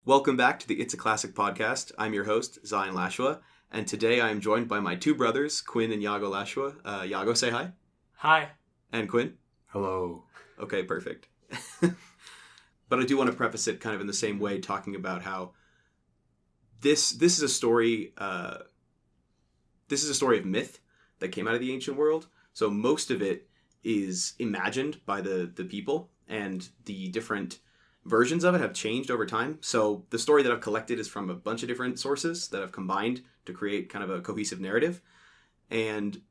Welcome back to the It's a Classic podcast. I'm your host, Zion Lashua, and today I am joined by my two brothers, Quinn and Iago Lashua. Iago, say hi. Hi. And Quinn? Hello. Okay, perfect. But I do want to preface it kind of in the same way, talking about how this is a story. This is a story of myth that came out of the ancient world. So most of it is imagined by the people, and the different versions of it have changed over time. So the story that I've collected is from a bunch of different sources that I've combined to create kind of a cohesive narrative. And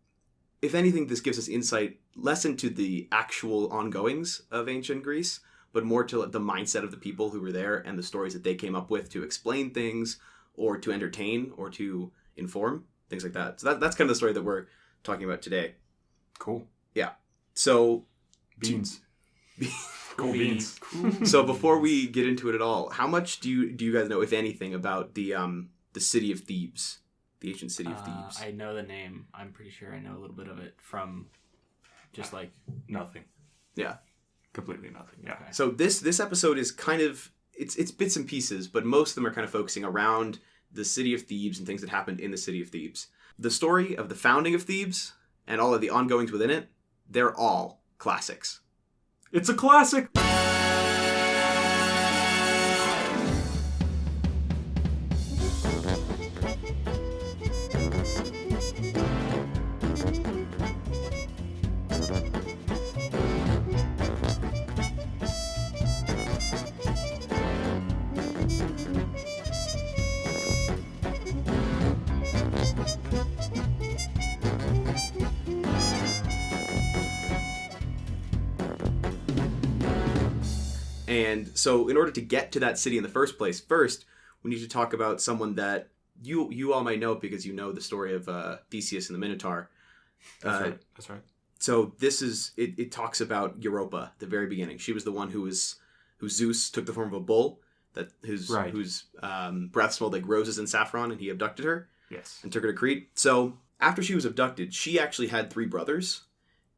if anything, this gives us insight less into the actual ongoings of ancient Greece, but more to the mindset of the people who were there and the stories that they came up with to explain things or to entertain or to inform, things like that. So that's kind of the story that we're talking about today. Cool. Yeah. So beans. Cool beans. Cool. So before we get into it at all, how much do you guys know, if anything, about the city of Thebes, the ancient city of Thebes? I know the name. I'm pretty sure I know a little bit of it from just like Nothing. Yeah. Completely nothing. Yeah. Okay. So this episode is kind of it's bits and pieces, but most of them are kind of focusing around the city of Thebes and things that happened in the city of Thebes. The story of the founding of Thebes and all of the ongoings within it, they're all classics. It's a classic. And so in order to get to that city in the first place, first, we need to talk about someone that you all might know because you know the story of Theseus and the Minotaur. That's right. So this is, it talks about Europa, the very beginning. She was the one who Zeus took the form of a bull, whose breath smelled like roses and saffron, and he abducted her. Yes. And took her to Crete. So after she was abducted, she actually had 3 brothers,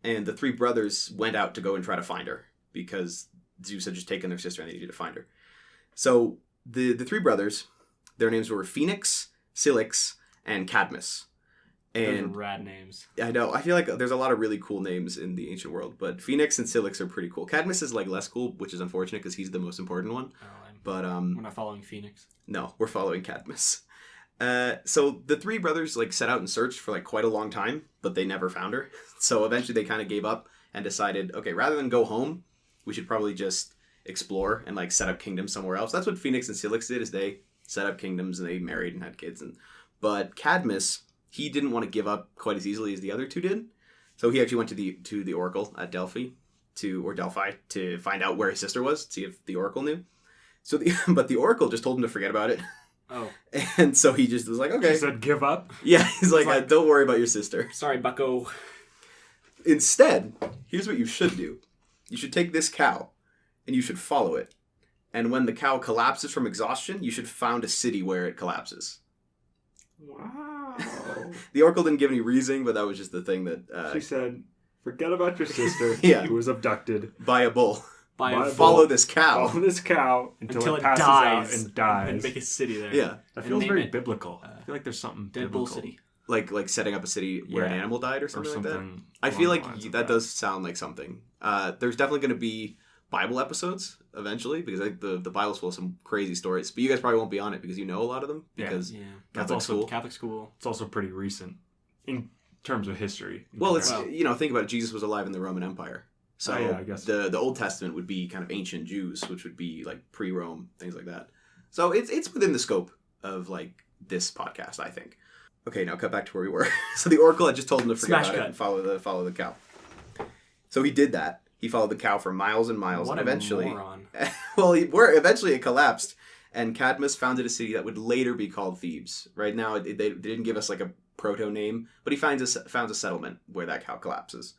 and the 3 brothers went out to go and try to find her because Zeus had just taken their sister and they needed to find her. So the 3 brothers, their names were Phoenix, Cilix, and Cadmus. And those are rad names. I know. I feel like there's a lot of really cool names in the ancient world, but Phoenix and Cilix are pretty cool. Cadmus is like less cool, which is unfortunate because he's the most important one. But we're not following Phoenix. No, we're following Cadmus. So the 3 brothers like set out and searched for like quite a long time, but they never found her. So eventually they kind of gave up and decided, okay, rather than go home, we should probably just explore and like set up kingdoms somewhere else. That's what Phoenix and Cilix did, is they set up kingdoms and they married and had kids. But Cadmus, he didn't want to give up quite as easily as the other 2 did. So he actually went to the oracle at Delphi to find out where his sister was, see if the oracle knew. But the oracle just told him to forget about it. Oh. And so he just was like, okay. She said give up? Yeah, he's like, don't worry about your sister. Sorry, bucko. Instead, here's what you should do. You should take this cow, and you should follow it. And when the cow collapses from exhaustion, you should found a city where it collapses. Wow. The oracle didn't give any reasoning, but that was just the thing that... She said, forget about your sister Yeah. who was abducted. By a bull. By a Follow this cow. Follow this cow until it passes dies out and dies. and make a city there. Yeah. That And feels name very it, biblical. I feel like there's something Dead biblical. Bull City. Like setting up a city where an Yeah. animal died or Or something like something. that. I feel along like the lines of that does sound like something. There's definitely going to be Bible episodes eventually, because I think the Bible's full of some crazy stories. But you guys probably won't be on it because you know a lot of them. Because Yeah. Catholic school. Catholic school. It's also pretty recent in terms of history. Well, it's, Well- think about it. Jesus was alive in the Roman Empire. So Oh, yeah, I guess. the Old Testament would be kind of ancient Jews, which would be like pre-Rome, things like that. So it's within the scope of like this podcast, I think. Okay, now cut back to where we were. So the oracle had just told him to forget Smash about it cut. and follow the cow. So he did that. He followed the cow for miles and miles, What and a eventually, moron. eventually it collapsed, and Cadmus founded a city that would later be called Thebes. Right now, they didn't give us like a proto name, but he found a settlement where that cow collapses,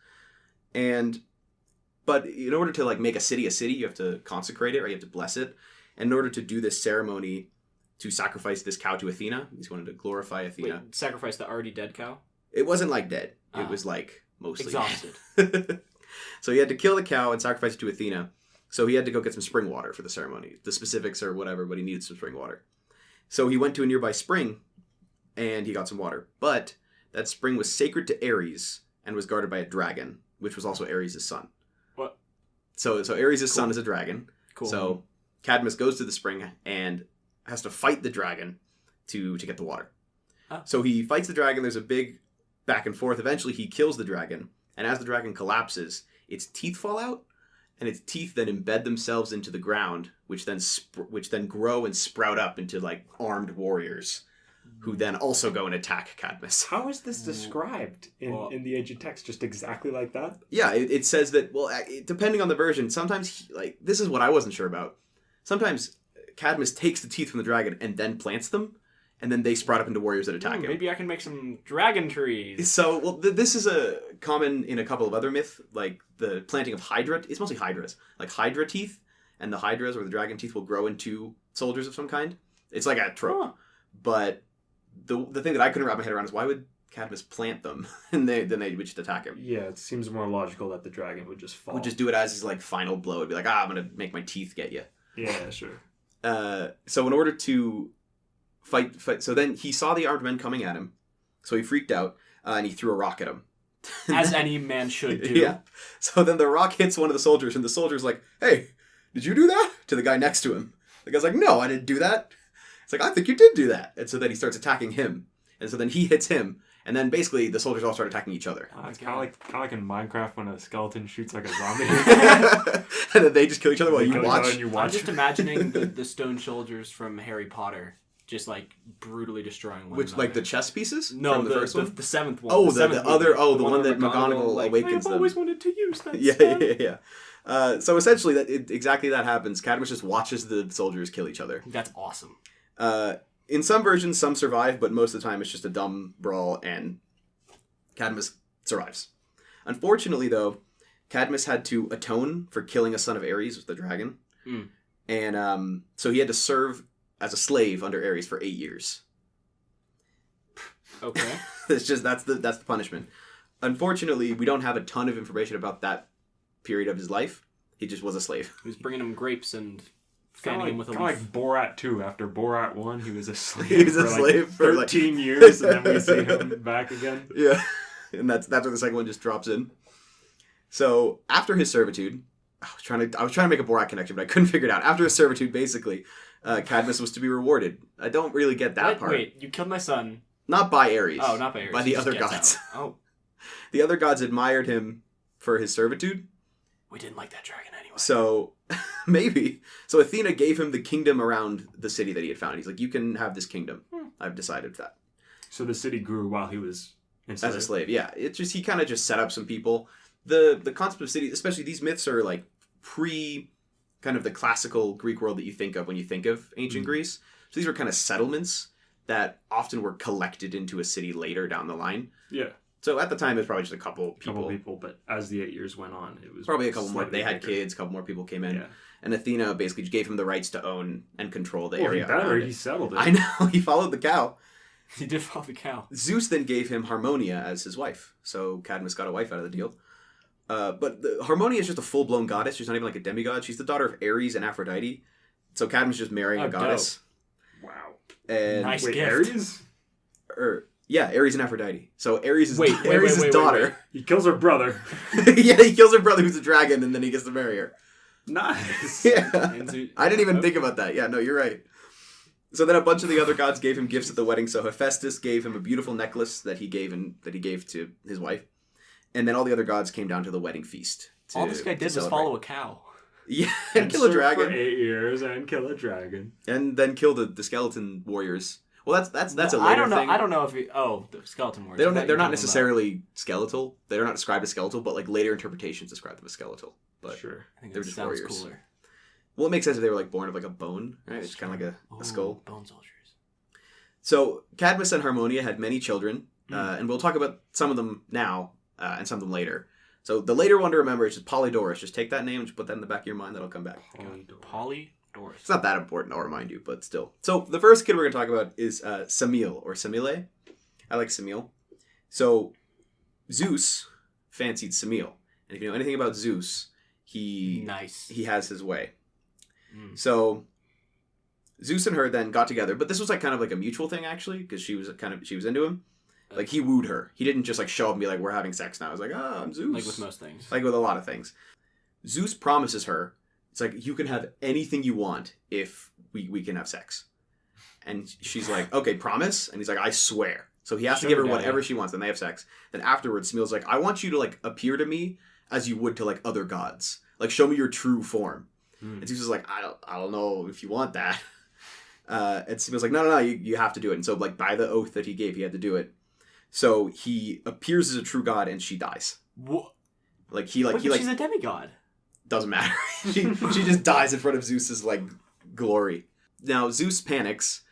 But in order to like make a city, you have to consecrate it, or you have to bless it. And in order to do this ceremony, to sacrifice this cow to Athena, he wanted to glorify Athena. Wait, sacrifice the already dead cow? It wasn't like dead. It Ah. was like mostly Exhausted. So he had to kill the cow and sacrifice it to Athena. So he had to go get some spring water for the ceremony. The specifics or whatever, but he needed some spring water. So he went to a nearby spring, and he got some water. But that spring was sacred to Ares and was guarded by a dragon, which was also Ares' son. What? So Ares' son is a dragon. Cool. So Cadmus goes to the spring and has to fight the dragon to get the water. Oh. So he fights the dragon. There's a big back and forth. Eventually, he kills the dragon. And as the dragon collapses, its teeth fall out. And its teeth then embed themselves into the ground, which then grow and sprout up into like armed warriors, who then also go and attack Cadmus. How is this described in the ancient text? Just exactly like that? Yeah, it says that. Well, depending on the version, sometimes this is what I wasn't sure about. Sometimes Cadmus takes the teeth from the dragon and then plants them, and then they sprout up into warriors that attack him. Maybe I can make some dragon trees. So, well, this is a common in a couple of other myths, like the planting of Hydra. It's mostly Hydras, like Hydra teeth, and the Hydras or the dragon teeth will grow into soldiers of some kind. It's like a trope. Huh. But the thing that I couldn't wrap my head around is why would Cadmus plant them and then they would just attack him? Yeah, it seems more logical that the dragon would just fall. Would just do it as his like final blow. It'd be like, I'm gonna make my teeth get you. Yeah, sure. So in order to fight, so then he saw the armed men coming at him, so he freaked out and he threw a rock at him. As any man should do. Yeah. So then the rock hits one of the soldiers, and the soldier's like, "Hey, did you do that?" To the guy next to him. The guy's like, "No, I didn't do that." It's like, "I think you did do that." And so then he starts attacking him, and so then he hits him, and then basically the soldiers all start attacking each other. It's kind of like in Minecraft when a skeleton shoots like a zombie. And then they just kill each other while you watch. I'm just imagining the stone soldiers from Harry Potter just like brutally destroying one Which, another. like the chess pieces? No, from the first one? the seventh one. Oh, seventh the other, movie. the one that McGonagall like, awakens them. I've always wanted to use that. Yeah. So essentially, exactly that happens. Cadmus just watches the soldiers kill each other. That's awesome. In some versions, some survive, but most of the time it's just a dumb brawl, and Cadmus survives. Unfortunately, though, Cadmus had to atone for killing a son of Ares, the dragon. Mm. And so he had to serve as a slave under Ares for 8 years. Okay. That's the punishment. Unfortunately, we don't have a ton of information about that period of his life. He just was a slave. He was bringing him grapes and fanning him with a leaf. Kind of like Borat 2. After Borat 1, he was a slave. He was a slave for 13 years, and then we see him back again. Yeah, and that's where the second one just drops in. So after his servitude, I was trying to make a Borat connection, but I couldn't figure it out. After his servitude, basically, Cadmus was to be rewarded. I don't really get that part. Wait, you killed my son. Not by Ares. Oh, not by Ares. By He the just other gets gods. out. Oh, The other gods admired him for his servitude. we didn't like that dragon anyway. So, maybe. So Athena gave him the kingdom around the city that he had found. He's like, you can have this kingdom. I've decided that. So the city grew while he was enslaved. As a slave, yeah. It's just, he kind of just set up some people. The concept of city, especially these myths are like pre kind of the classical Greek world that you think of when you think of ancient Greece. So these were kind of settlements that often were collected into a city later down the line. Yeah. So at the time, it was probably just a couple people. But as the 8 years went on, it was Probably a couple more. slightly They had bigger. kids, a couple more people came in. Yeah. And Athena basically gave him the rights to own and control the Well, area. he better. around He it. settled it. I know. He followed the cow. He did follow the cow. Zeus then gave him Harmonia as his wife. So Cadmus got a wife out of the deal. But Harmonia is just a full-blown goddess. She's not even like a demigod. She's the daughter of Ares and Aphrodite. So Cadmus just marrying a goddess. Wow. And Nice Wait, gift. Ares? Yeah, Ares and Aphrodite. So Ares is Wait, Ares' daughter. He kills her brother. Yeah, he kills her brother who's a dragon, and then he gets to marry her. Nice. Yeah. And Zeus- I didn't even think about that. Yeah, no, you're right. So then a bunch of the other gods gave him gifts at the wedding. So Hephaestus gave him a beautiful necklace that he gave to his wife. And then all the other gods came down to the wedding feast. All this guy did was follow a cow. Yeah, and kill a serve dragon. for 8 years and kill a dragon. And then kill the skeleton warriors. Well, that's a later I don't know. thing. I don't know if he. Oh, the skeleton warriors. They don't. I thought you They're were not talking necessarily skeletal. They're not described as skeletal, but like later interpretations describe them as skeletal. But Sure. About, I think they're that just sounds warriors. cooler. well, it makes sense if they were like born of like a bone, right? It's kind of like a skull. Bone soldiers. So Cadmus and Harmonia had many children, and we'll talk about some of them now and some of them later. So the later one to remember is just Polydorus. Just take that name and just put that in the back of your mind. That'll come back. Polydorus. It's not that important, I'll remind you, but still. So the first kid we're going to talk about is Semele, or Semele. I like Semele. So Zeus fancied Semele. And if you know anything about Zeus, he Nice. he has his way. So Zeus and her then got together, but this was like kind of like a mutual thing actually, because she was into him. Like he wooed her. He didn't just like show up and be like, "We're having sex now." I was like, "Oh, I'm Zeus." Like with most things. Like with a lot of things. Zeus promises her, it's like, "You can have anything you want if we can have sex." And she's like, "Okay, promise?" And he's like, "I swear." So he has to give her whatever she wants. Then they have sex. Then afterwards, Smeal's like, "I want you to like appear to me as you would to like other gods. Like show me your true form." And Zeus is like, I don't know if you want that. And Smeal's like, no, you have to do it. And so like by the oath that he gave, he had to do it. So he appears as a true god, and she dies. What? She's a demigod. Doesn't matter. she just dies in front of Zeus's like glory. Now Zeus panics,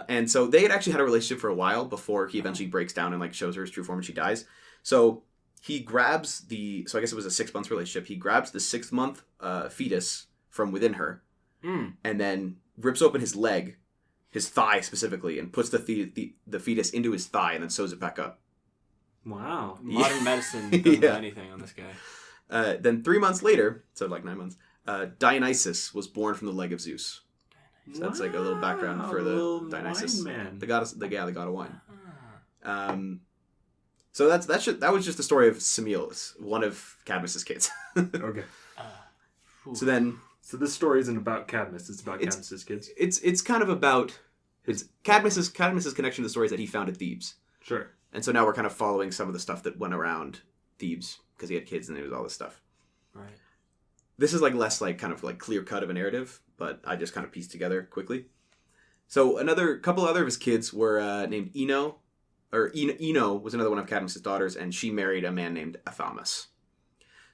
and so they had actually had a relationship for a while before he eventually breaks down and like shows her his true form, and she dies. So he grabs so I guess it was a 6 month relationship. He grabs the 6th month fetus from within her, and then rips open his leg, his thigh specifically, and puts the fetus into his thigh, and then sews it back up. Wow. Modern medicine doesn't do anything on this guy. Then 3 months later, so like 9 months, Dionysus was born from the leg of Zeus. So that's like a little background for the Dionysus, man. the god of wine. So that was just the story of Semele, one of Cadmus's kids. Okay. So this story isn't about Cadmus. It's about Cadmus's kids. It's kind of about Cadmus's connection to the stories that he found at Thebes. Sure. And so now we're kind of following some of the stuff that went around Thebes because he had kids and there was all this stuff. Right. This is like less like kind of like clear cut of a narrative, but I just kind of pieced together quickly. So couple other of his kids were named Ino, or Ino was another one of Cadmus's daughters, and she married a man named Athamas.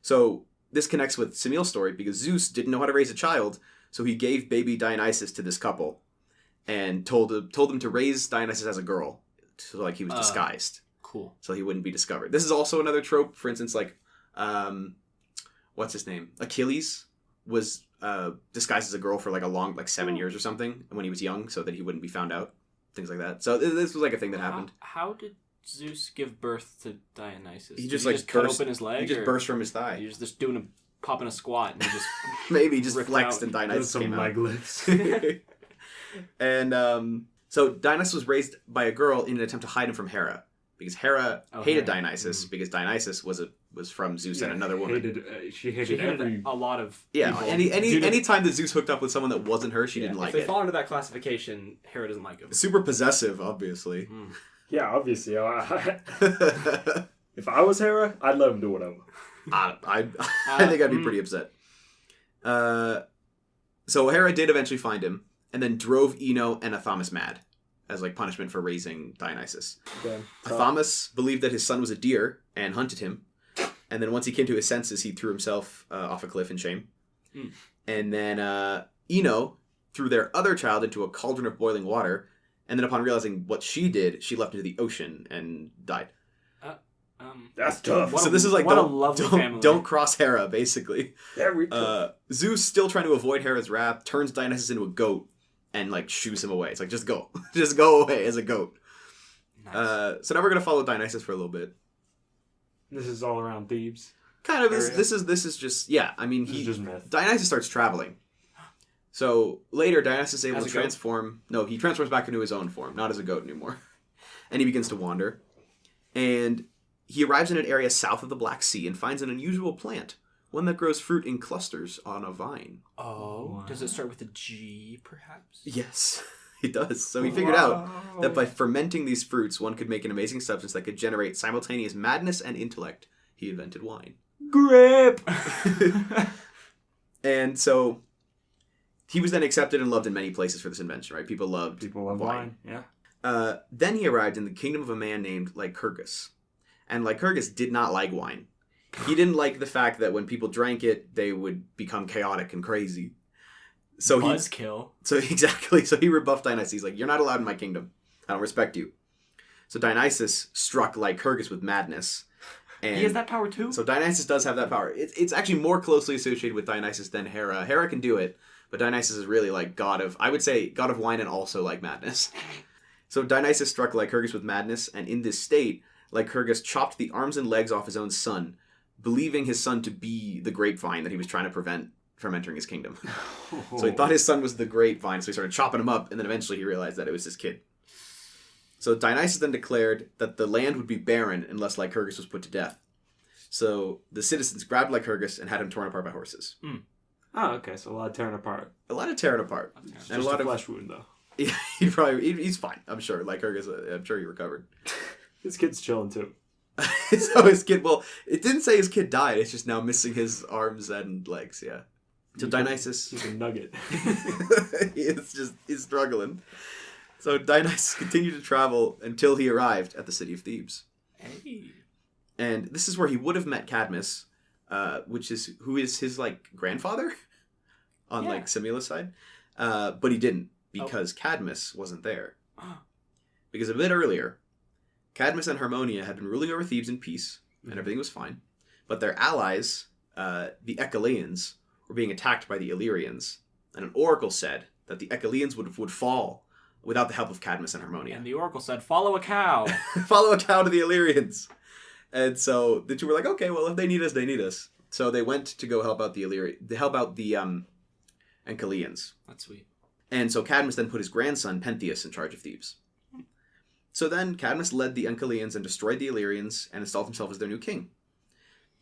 So this connects with Semele's story because Zeus didn't know how to raise a child, so he gave baby Dionysus to this couple and told them to raise Dionysus as a girl, so like he was disguised. Cool. So he wouldn't be discovered. This is also another trope. For instance, like what's his name? Achilles was disguised as a girl for like a long 7 years or something when he was young, so that he wouldn't be found out. Things like that. So this was like a thing that happened. How did Zeus give birth to Dionysus? He just cut open his leg? He just burst from his thigh. He was just popping a squat and he just maybe just flexed out. And Dionysus some came out. leg lifts. And so Dionysus was raised by a girl in an attempt to hide him from Hera, because Hera hated Dionysus because Dionysus was from Zeus and another woman. She hated a lot of people. Any time that Zeus hooked up with someone that wasn't her, she didn't like it. If they fall into that classification, Hera doesn't like him. Super possessive, obviously. Yeah, obviously. If I was Hera, I'd let him do whatever. I think I'd be pretty upset. So Hera did eventually find him, and then drove Ino and Athamas mad as like punishment for raising Dionysus. Okay. Athamas believed that his son was a deer and hunted him, and then once he came to his senses, he threw himself off a cliff in shame. And then Ino threw their other child into a cauldron of boiling water, and then upon realizing what she did, she leapt into the ocean and died. That's tough. So this is like don't cross Hera, basically. Very tough. Zeus, still trying to avoid Hera's wrath, turns Dionysus into a goat and like shoos him away. It's like, just go away as a goat. Nice. So now we're gonna follow Dionysus for a little bit. This is all around Thebes. Kind of. This is just I mean, this is just myth. Dionysus starts traveling. So later, Dionysus is able to transform. No, he transforms back into his own form, not as a goat anymore, and he begins to wander. And he arrives in an area south of the Black Sea and finds an unusual plant, one that grows fruit in clusters on a vine. Oh, does it start with a G, perhaps? Yes, it does. So he figured out that by fermenting these fruits, one could make an amazing substance that could generate simultaneous madness and intellect. He invented wine. Grip! And so he was then accepted and loved in many places for this invention, right? People love wine. Yeah. Then he arrived in the kingdom of a man named Lycurgus. And Lycurgus did not like wine. He didn't like the fact that when people drank it, they would become chaotic and crazy. So Buzzkill. Exactly. So he rebuffed Dionysus. He's like, "You're not allowed in my kingdom. I don't respect you." So Dionysus struck Lycurgus with madness. And he has that power too? So Dionysus does have that power. It's actually more closely associated with Dionysus than Hera. Hera can do it, but Dionysus is really like god of wine and also like madness. So Dionysus struck Lycurgus with madness, and in this state, Lycurgus chopped the arms and legs off his own son, believing his son to be the grapevine that he was trying to prevent from entering his kingdom. So he thought his son was the grapevine, so he started chopping him up, and then eventually he realized that it was his kid. So Dionysus then declared that the land would be barren unless Lycurgus was put to death. So the citizens grabbed Lycurgus and had him torn apart by horses. Oh, okay. So a lot of tearing apart. A lot of tearing apart. And Just a lot of flesh wound, though. Yeah, he's fine. I'm sure. Lycurgus, I'm sure he recovered. His kid's chilling too. So his kid, well, it didn't say his kid died. It's just now missing his arms and legs. Yeah. So Dionysus, he's a nugget. he's struggling. So Dionysus continued to travel until he arrived at the city of Thebes. Hey. And this is where he would have met Cadmus, who is his like grandfather on like Simula's side. But he didn't because Cadmus wasn't there. Because a bit earlier, Cadmus and Harmonia had been ruling over Thebes in peace, and everything was fine. But their allies, the Echeleans, were being attacked by the Illyrians, and an oracle said that the Echeleans would fall without the help of Cadmus and Harmonia. And the oracle said, "Follow a cow." Follow a cow to the Illyrians. And so the two were like, okay, well, if they need us, they need us. So they went to go help out the Encheleans. That's sweet. And so Cadmus then put his grandson, Pentheus, in charge of Thebes. So then Cadmus led the Encheleans and destroyed the Illyrians and installed himself as their new king.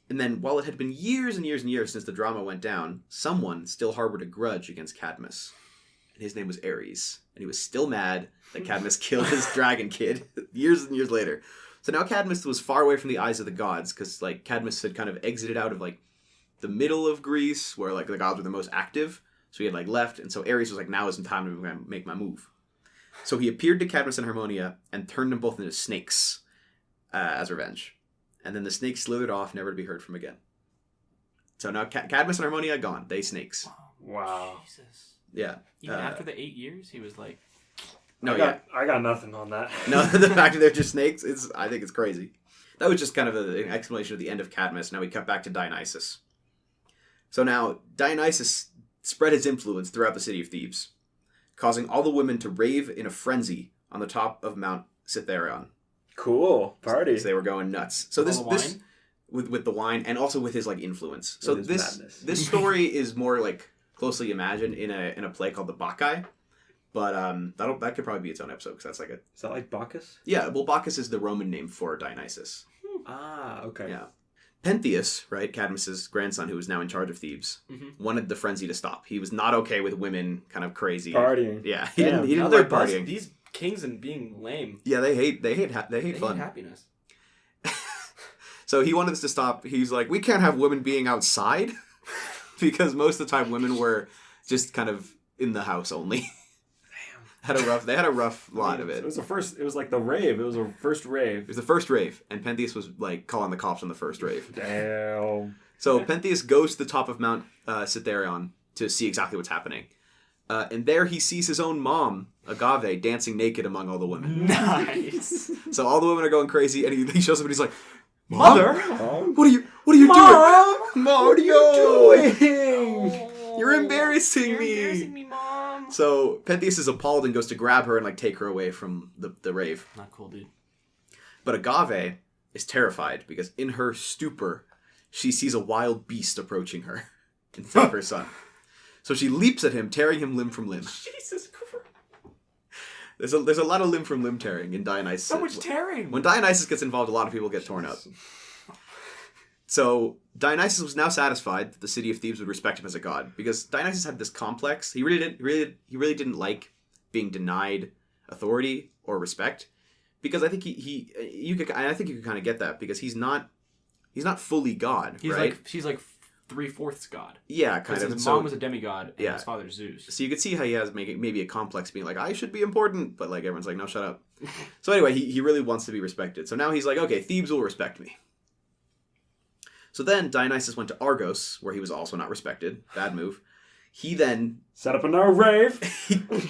And then, while it had been years and years and years since the drama went down, someone still harbored a grudge against Cadmus. And his name was Ares. And he was still mad that Cadmus killed his dragon kid years and years later. So now Cadmus was far away from the eyes of the gods, because like Cadmus had kind of exited out of like the middle of Greece, where like the gods were the most active. So he had like left, and so Ares was like, now is the time to make my move. So he appeared to Cadmus and Harmonia and turned them both into snakes as revenge. And then the snakes slithered off, never to be heard from again. So now Cadmus and Harmonia gone. They snakes. Wow. Jesus. Yeah. Even after the 8 years, he was like... No, I got nothing on that. No, the fact that they're just snakes, I think it's crazy. That was just kind of an explanation of the end of Cadmus. Now we cut back to Dionysus. So now Dionysus spread his influence throughout the city of Thebes, causing all the women to rave in a frenzy on the top of Mount Cytheraon. Cool. Party. So they were going nuts. So this with the wine and also with his like influence. So this story is more like closely imagined in a play called the Bacchae. But that could probably be its own episode, because that's like Is that like Bacchus? Yeah, well, Bacchus is the Roman name for Dionysus. Ah, okay. Yeah. Pentheus, right, Cadmus's grandson, who was now in charge of Thebes, wanted the frenzy to stop. He was not okay with women kind of crazy partying. Yeah, he didn't like partying. These kings and being lame. Yeah, they hate fun. They hate happiness. So he wanted this to stop. He's like, we can't have women being outside because most of the time women were just kind of in the house only. They had a rough lot of it. It was like the rave. It was a first rave. It was the first rave, and Pentheus was like calling the cops on the first rave. Damn. So Pentheus goes to the top of Mount Cytheraon to see exactly what's happening. And there he sees his own mom, Agave, dancing naked among all the women. Nice. So all the women are going crazy, and he shows up and he's like, Mother? What are you doing? Mom, what are you doing? You're embarrassing me. You're embarrassing me, Mom. So Pentheus is appalled and goes to grab her and like take her away from the rave. Not cool, dude. But Agave is terrified because in her stupor, she sees a wild beast approaching her instead of her son. So she leaps at him, tearing him limb from limb. Jesus Christ. There's a lot of limb from limb tearing in Dionysus. So much tearing. When Dionysus gets involved, a lot of people get torn up. So Dionysus was now satisfied that the city of Thebes would respect him as a god, because Dionysus had this complex. He really didn't like being denied authority or respect, because I think you could kind of get that, because he's not fully god. He's like 3/4 god. Yeah, kind of. His mom was a demigod, and his father Zeus. So you could see how he has maybe a complex, being like, I should be important, but like everyone's like, no, shut up. So anyway, he really wants to be respected. So now he's like, okay, Thebes will respect me. So then Dionysus went to Argos, where he was also not respected. Bad move. He then set up another rave.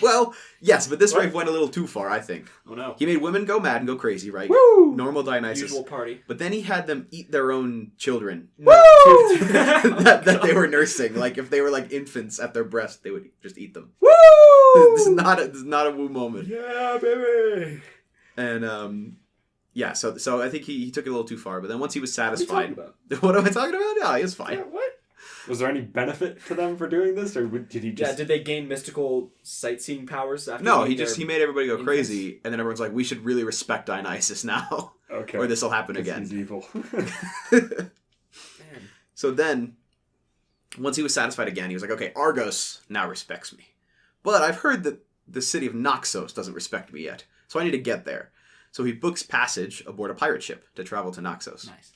Well, yes, but this rave went a little too far, I think. Oh no. He made women go mad and go crazy, right? Woo! Normal Dionysus. Usual party. But then he had them eat their own children. Woo! that they were nursing. Like if they were like infants at their breast, they would just eat them. Woo! This is not a woo moment. Yeah, baby. And yeah, so I think he took it a little too far. But then once he was satisfied, What what am I talking about? Yeah, he was fine. Yeah, what? Was there any benefit to them for doing this, or did he just? Yeah, did they gain mystical sightseeing powers after? No, being he made everybody go crazy, and then everyone's like, we should really respect Dionysus now, Okay. or this will happen again. He's evil. Man. So then, once he was satisfied again, he was like, okay, Argos now respects me. But I've heard that the city of Naxos doesn't respect me yet, so I need to get there. So he books passage aboard a pirate ship to travel to Naxos. Nice.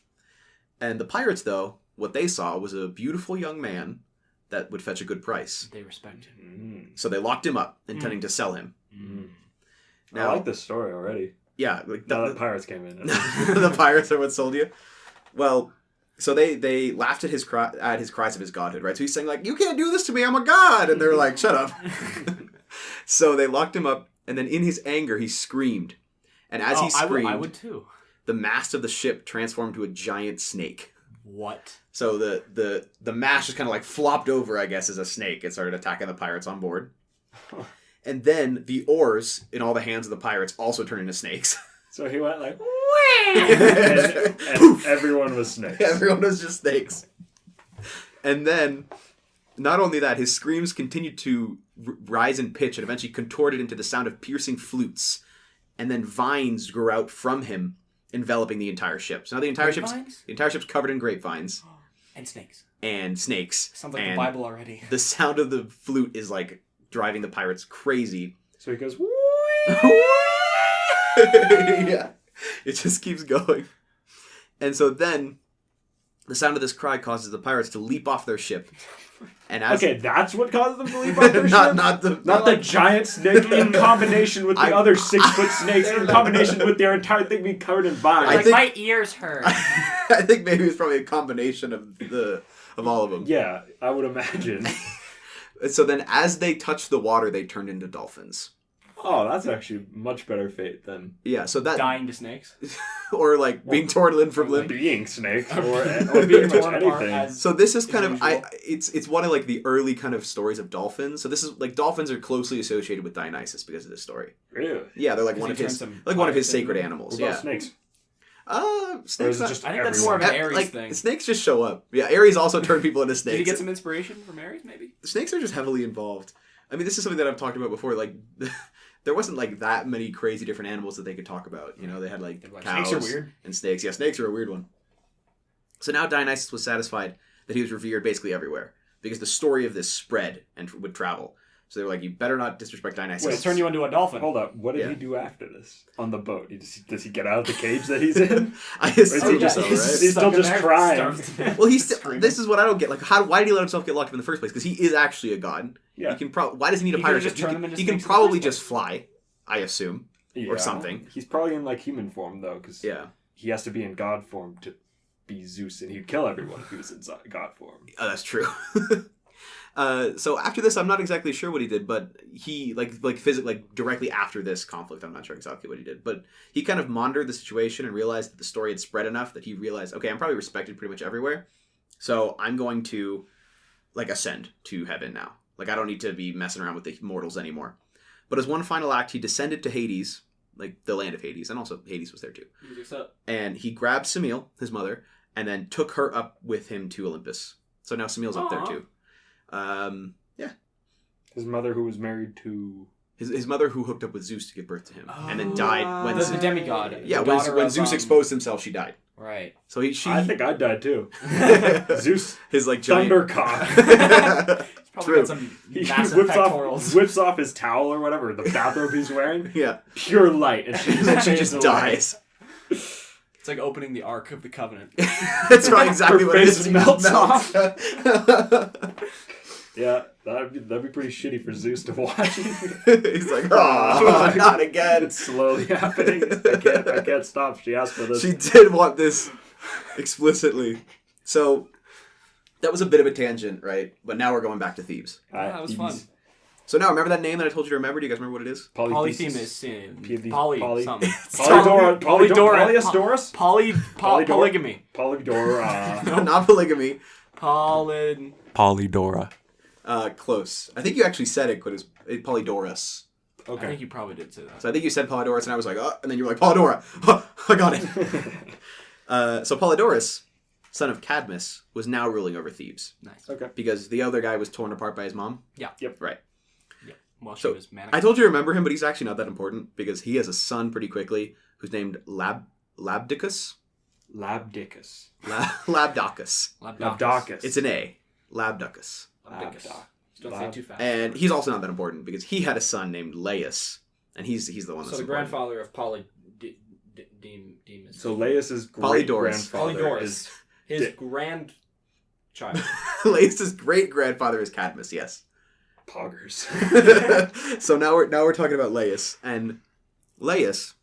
And the pirates, though, what they saw was a beautiful young man that would fetch a good price. They respect him. So they locked him up, intending to sell him. I like this story already. Yeah. Like Now that pirates came in. The pirates are what sold you? Well, so they laughed at his cries of his godhood, right? So he's saying, like, you can't do this to me, I'm a god! And they're like, shut up. So they locked him up, and then in his anger, he screamed. And as he screamed, I would too. the mast of the ship transformed to a giant snake. What? So the mast just kind of like flopped over, I guess, as a snake and started attacking the pirates on board. And then the oars in all the hands of the pirates also turned into snakes. So he went like, and everyone was snakes. Everyone was just snakes. And then, not only that, his screams continued to rise in pitch and eventually contorted into the sound of piercing flutes. And then vines grew out from him, enveloping the entire ship. So now the entire ship's covered in grapevines. And snakes. And snakes. Sounds like the Bible already. The sound of the flute is like driving the pirates crazy. So he goes, yeah. It just keeps going. And so then the sound of this cry causes the pirates to leap off their ship. And as okay, that's what causes them to leap off their ship? Not the giant snake in combination with the other 6-foot snakes in combination with their entire thing being covered in vines. Like, my ears hurt. I think maybe it's probably a combination of all of them. Yeah, I would imagine. So then as they touched the water, they turned into dolphins. Oh, that's actually much better fate than... Yeah, so that... Dying to snakes? Or like being torn limb from limb. Being snake. Or being torn apart as... So this is kind of... It's one of like the early kind of stories of dolphins. So this is like dolphins are closely associated with Dionysus because of this story. Really? Yeah, they're like one of his sacred animals. What about snakes? Snakes. Just I think that's more of an Ares thing. Snakes just show up. Yeah, Ares also turned people into snakes. Did he get some inspiration from Ares, maybe? Snakes are just heavily involved. I mean, this is something that I've talked about before. Like, there wasn't like that many crazy different animals that they could talk about. You know, they had like cows snakes are weird. And snakes. Yeah, snakes are a weird one. So now Dionysus was satisfied that he was revered basically everywhere because the story of this spread and would travel. So they were like, you better not disrespect Dionysus. Wait, turn you into a dolphin. Hold up. What did he do after this on the boat? Does he get out of the cage that he's in? I assume so, right? He's still just crying. Well, he's still... This is what I don't get. Like, why did he let himself get locked up in the first place? Because he is actually a god. Yeah. He can why does he need a pirate ship? He can probably just fly, I assume, or something. He's probably in like human form though, because he has to be in god form to be Zeus, and he'd kill everyone if he was in god form. Oh, that's true. So after this, I'm not exactly sure what he did, but he directly after this conflict, I'm not sure exactly what he did, but he kind of monitored the situation and realized that the story had spread enough that he realized, okay, I'm probably respected pretty much everywhere, so I'm going to like ascend to heaven now. Like I don't need to be messing around with the mortals anymore. But as one final act, he descended to Hades, like the land of Hades, and also Hades was there too. And he grabbed Semele, his mother, and then took her up with him to Olympus. So now Semele's up there too. Yeah. His mother, who was married to his mother, who hooked up with Zeus to give birth to him, and then died when the demigod. Yeah, when Zeus exposed himself, she died. Right. So I think I died too. Zeus, his like giant thundercock. Probably got some massive pectorals. Whips off his towel or whatever, the bathrobe he's wearing. Yeah. Pure light, and she just dies. It's like opening the Ark of the Covenant. That's right, exactly what it is. Melts off. Yeah, that'd be pretty shitty for Zeus to watch. He's like, oh, not again. It's slowly happening. I can't stop. She asked for this. She did want this explicitly. So that was a bit of a tangent, right? But now we're going back to Thebes. That was fun. So now, remember that name that I told you to remember? Do you guys remember what it is? Polyphemus. Something. Polyastoris? Polygamy. Polydora. No, not polygamy. Polydora. Close. I think you actually said it, but it's Polydorus. Okay. I think you probably did say that. So I think you said Polydorus, and I was like, oh, and then you were like, Polydora. I got it. So Polydorus, son of Cadmus, was now ruling over Thebes. Nice. Okay. Because the other guy was torn apart by his mom. Yeah. Yep. Right. Yeah. Well, she So, was manic. I told you to remember him, but he's actually not that important because he has a son pretty quickly who's named Labdicus. Labdicus. Labdacus. Labdacus. It's an A. Labdacus. Don't say it too fast. And he's also not that important because he had a son named Laius, and he's the one that's So the important. grandfather of Demas. So Laius's Polydorus. great-grandfather is... His grandchild. Laius's great grandfather is Cadmus. Yes. Poggers. So now we're talking about Laius, and Laius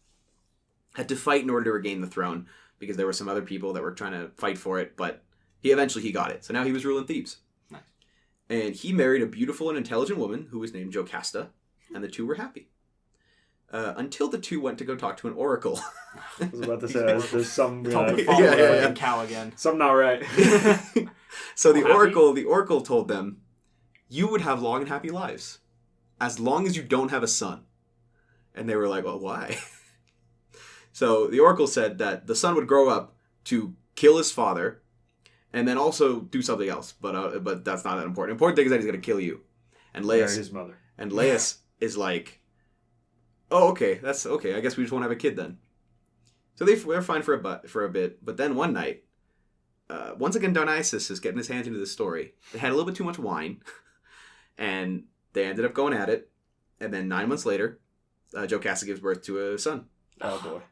had to fight in order to regain the throne because there were some other people that were trying to fight for it, but he eventually got it. So now he was ruling Thebes. Nice. And he married a beautiful and intelligent woman who was named Jocasta, and the two were happy. Until the two went to go talk to an oracle. I was about to say, there's some... Told Yeah, to follow yeah, the yeah. fucking cow again. something not right. So the Happy? oracle told them, you would have long and happy lives, as long as you don't have a son. And they were like, well, why? So the oracle said that the son would grow up to kill his father, and then also do something else. But that's not that important. Important thing is that he's going to kill you. And Married Laius his mother. And Laius is like, oh, okay, that's okay. I guess we just won't have a kid then. So they're fine for a bit. But then one night, once again, Dionysus is getting his hands into the story. They had a little bit too much wine, and they ended up going at it. And then 9 months later, Jocasta gives birth to a son. Oh, boy.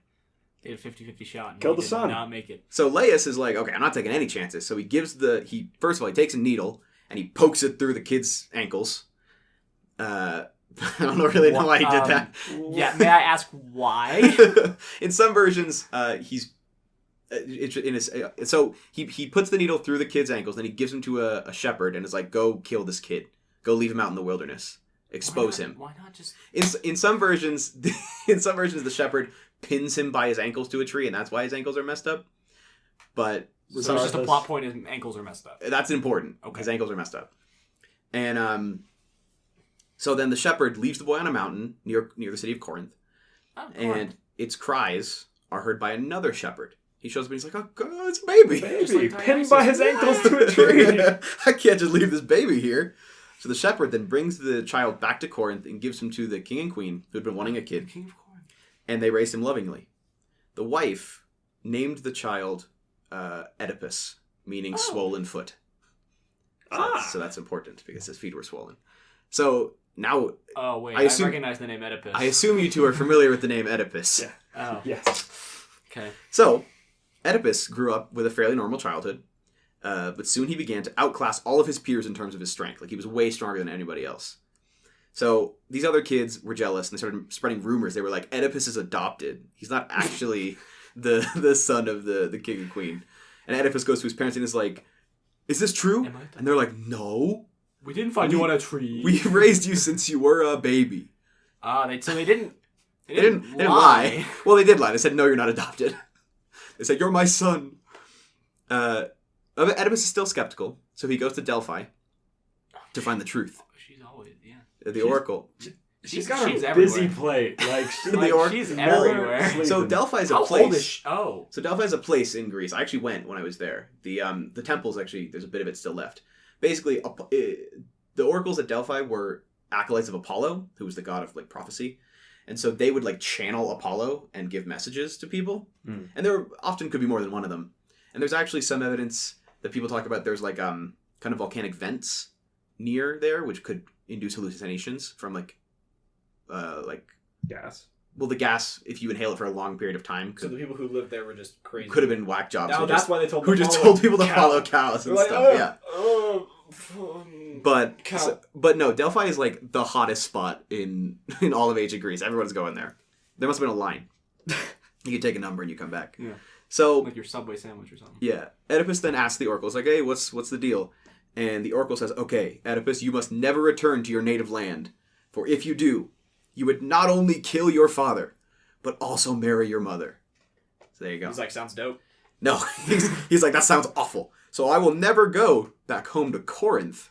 They had a 50-50 shot. And Killed he the did son. Not make it. So Laius is like, okay, I'm not taking any chances. So he first of all, he takes a needle and he pokes it through the kid's ankles. I don't really know why he did that. Yeah, may I ask why? In some versions, so he puts the needle through the kid's ankles, then he gives him to a shepherd and is like, go kill this kid. Go leave him out in the wilderness. Expose him. Why not just... In some versions, the shepherd pins him by his ankles to a tree, and that's why his ankles are messed up. But So it's just a plot point, his ankles are messed up. that's important. Okay. His ankles are messed up. And so then the shepherd leaves the boy on a mountain near the city of Corinth, and its cries are heard by another shepherd. He shows up and he's like, oh, God, it's a baby. Baby, like pinned by his ankles to a tree. I can't just leave this baby here. So the shepherd then brings the child back to Corinth and gives him to the king and queen who had been wanting a kid. King of Corinth. And they raised him lovingly. The wife named the child Oedipus, meaning swollen foot. So that's important because his feet were swollen. So now... Oh, wait. I I assume- recognize the name Oedipus. I assume you two are familiar with the name Oedipus. Yeah. Oh, Yes. okay. So, Oedipus grew up with a fairly normal childhood, but soon he began to outclass all of his peers in terms of his strength. Like, he was way stronger than anybody else. So, these other kids were jealous, and they started spreading rumors. They were like, Oedipus is adopted. He's not actually the son of the king and queen. And Oedipus goes to his parents and is like, is this true? And they're like, no. We didn't find you on a tree. We raised you since you were a baby. So they didn't... They didn't lie. Well, they did lie. They said, no, you're not adopted. They said, you're my son. Oedipus is still skeptical, so he goes to Delphi to find the truth. She's always, yeah. The oracle. She's got a busy everywhere. plate. Like, She's everywhere. So Delphi's a How place. old is she? Oh. So Delphi's a place in Greece. I actually went when I was there. The temples, actually, there's a bit of it still left. Basically, the oracles at Delphi were acolytes of Apollo, who was the god of like prophecy. And so they would like channel Apollo and give messages to people. Mm. And there often could be more than one of them. And there's actually some evidence that people talk about. There's like kind of volcanic vents near there, which could induce hallucinations from like gas. Well, the gas, if you inhale it for a long period of time, So the people who lived there were just crazy. could have been whack jobs. No, that's why they told who them to just follow told people to cow. follow cows and They're like, stuff. But But no, Delphi is like the hottest spot in all of ancient Greece. Everyone's going there. There must have been a line. You can take a number and you come back. Yeah. So Like your Subway sandwich or something. yeah, Oedipus then asks the oracles like, "Hey, what's the deal?" And the oracle says, "Okay, Oedipus, you must never return to your native land, for if you do, you would not only kill your father, but also marry your mother." So there you go. He's like, sounds dope. No, he's like, that sounds awful. So I will never go back home to Corinth.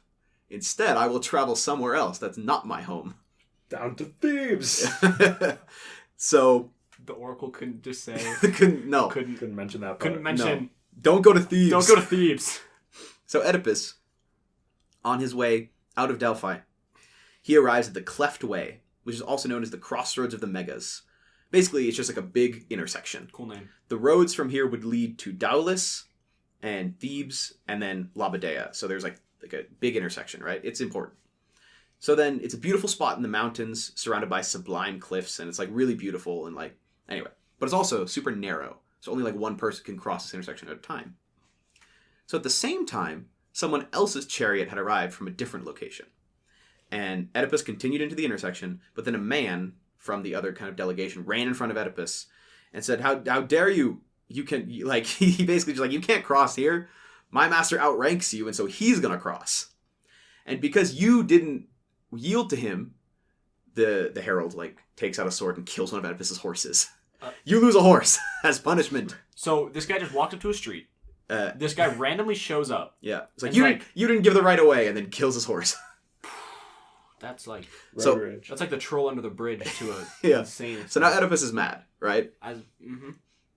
Instead, I will travel somewhere else that's not my home. Down to Thebes. So The Oracle couldn't just say. couldn't mention that part. Couldn't mention. No. Don't go to Thebes. Don't go to Thebes. So Oedipus, on his way out of Delphi, he arrives at the Cleft Way, which is also known as the Crossroads of the Megas. Basically, it's just like a big intersection. Cool name. The roads from here would lead to Daulis and Thebes and then Labadea. So there's like a big intersection, right? It's important. So then it's a beautiful spot in the mountains surrounded by sublime cliffs, and it's like really beautiful and like, anyway. But it's also super narrow. So only like one person can cross this intersection at a time. So at the same time, someone else's chariot had arrived from a different location. And Oedipus continued into the intersection, but then a man from the other kind of delegation ran in front of Oedipus and said, how dare you? You can, like, he basically just like, you can't cross here. My master outranks you, and so he's going to cross. And because you didn't yield to him, the herald, like, takes out a sword and kills one of Oedipus's horses. You lose a horse as punishment. So this guy just walked up to a street. This guy randomly shows up. Yeah. It's like, you didn't give the right away, and then kills his horse. That's like That's like the troll under the bridge to a insane. So now Oedipus is mad, right?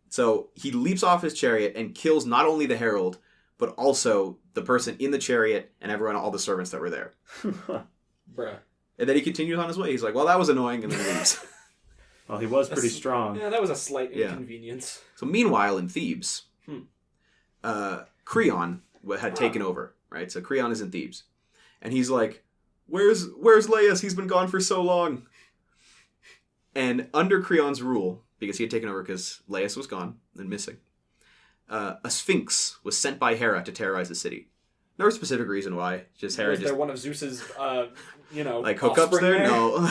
So he leaps off his chariot and kills not only the herald, but also the person in the chariot and all the servants that were there. Bruh. And then he continues on his way. He's like, well, that was annoying, and then leaves. Well, he was pretty strong. Yeah, that was a slight inconvenience. So meanwhile, in Thebes, Creon had taken over, right? So Creon is in Thebes. And he's like, Where's Laius? He's been gone for so long. And under Creon's rule, because he had taken over because Laius was gone and missing, a sphinx was sent by Hera to terrorize the city. No specific reason why. Just Hera was there one of Zeus's, like hookups there? No,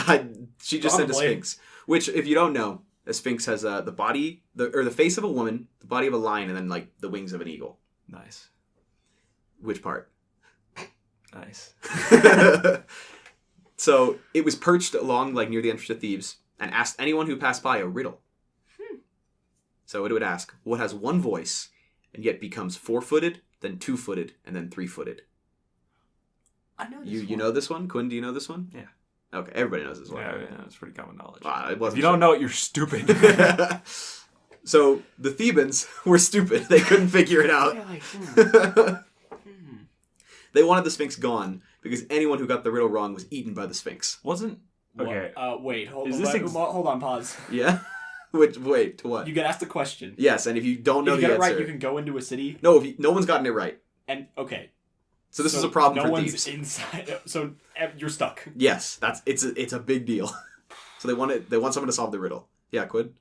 she just sent a sphinx. Which, if you don't know, a sphinx has the body, the face of a woman, the body of a lion, and then like the wings of an eagle. Nice. Which part? Nice. So it was perched along like near the entrance to Thebes and asked anyone who passed by a riddle. So it would ask, what has one voice and yet becomes 4-footed, then 2-footed, and then 3-footed? I know this one. You know this one? Quinn, do you know this one? Yeah. Okay, everybody knows this one. Yeah, it's pretty common knowledge. If you don't know it, you're stupid. So the Thebans were stupid. They couldn't figure it out. They wanted the Sphinx gone because anyone who got the riddle wrong was eaten by the Sphinx. Okay. Wait, hold on, pause. Yeah? Wait, to what? You get asked a question. Yes, and if you don't know if you the get it answer... right, you can go into a city. No, no one's gotten it right. And, okay. So this is a problem for Thebes. Thebes. No one's inside. So you're stuck. Yes, it's a big deal. So they want someone to solve the riddle. Yeah, Quinn?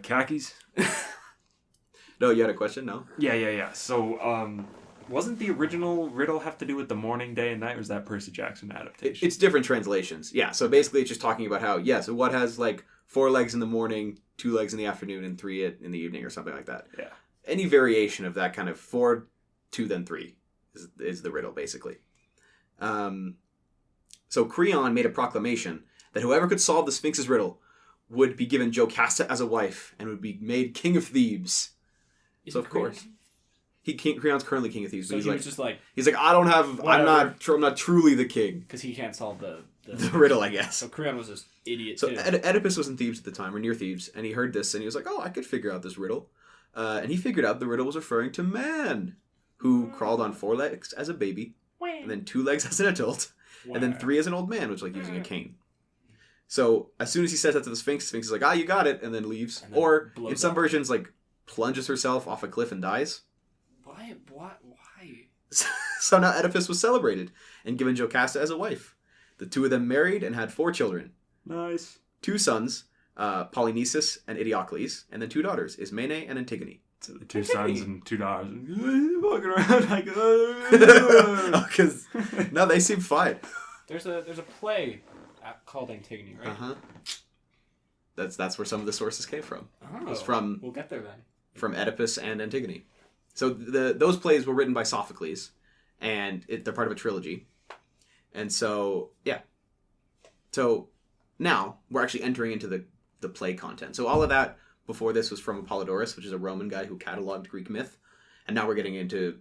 Khakis? No, you had a question? No? Yeah. So, wasn't the original riddle have to do with the morning, day, and night, or was that Percy Jackson adaptation? It's different translations. Yeah, so basically it's just talking about how, so what has like 4 legs in the morning, 2 legs in the afternoon, and 3 in the evening or something like that. Yeah. Any variation of that kind of 4, 2, then 3 is the riddle, basically. So Creon made a proclamation that whoever could solve the Sphinx's riddle would be given Jocasta as a wife and would be made king of Thebes. So of course, Creon's currently king of Thebes. So but was just like, he's like, I'm not truly the king because he can't solve the riddle, I guess. So Creon was this idiot. So too. Oedipus was in Thebes at the time, or near Thebes, and he heard this, and he was like, "Oh, I could figure out this riddle." And he figured out the riddle was referring to man, who crawled on 4 legs as a baby, and then 2 legs as an adult, and then 3 as an old man, which is like using a cane. So as soon as he says that to the Sphinx is like, you got it, and then leaves. And then or in some versions, like plunges herself off a cliff and dies. Why? So now Oedipus was celebrated and given Jocasta as a wife. The 2 of them married and had 4 children. Nice. 2 sons, Polynices and Idiocles, and then 2 daughters, Ismene and Antigone. So the 2 sons and 2 daughters walking around like, because no, they seem fine. There's a play called Antigone, right? Uh-huh. That's where some of the sources came from. Oh, It was from we'll get there then. From Oedipus and Antigone. So those plays were written by Sophocles, and they're part of a trilogy. And so, yeah. So now we're actually entering into the play content. So all of that before this was from Apollodorus, which is a Roman guy who cataloged Greek myth. And now we're getting into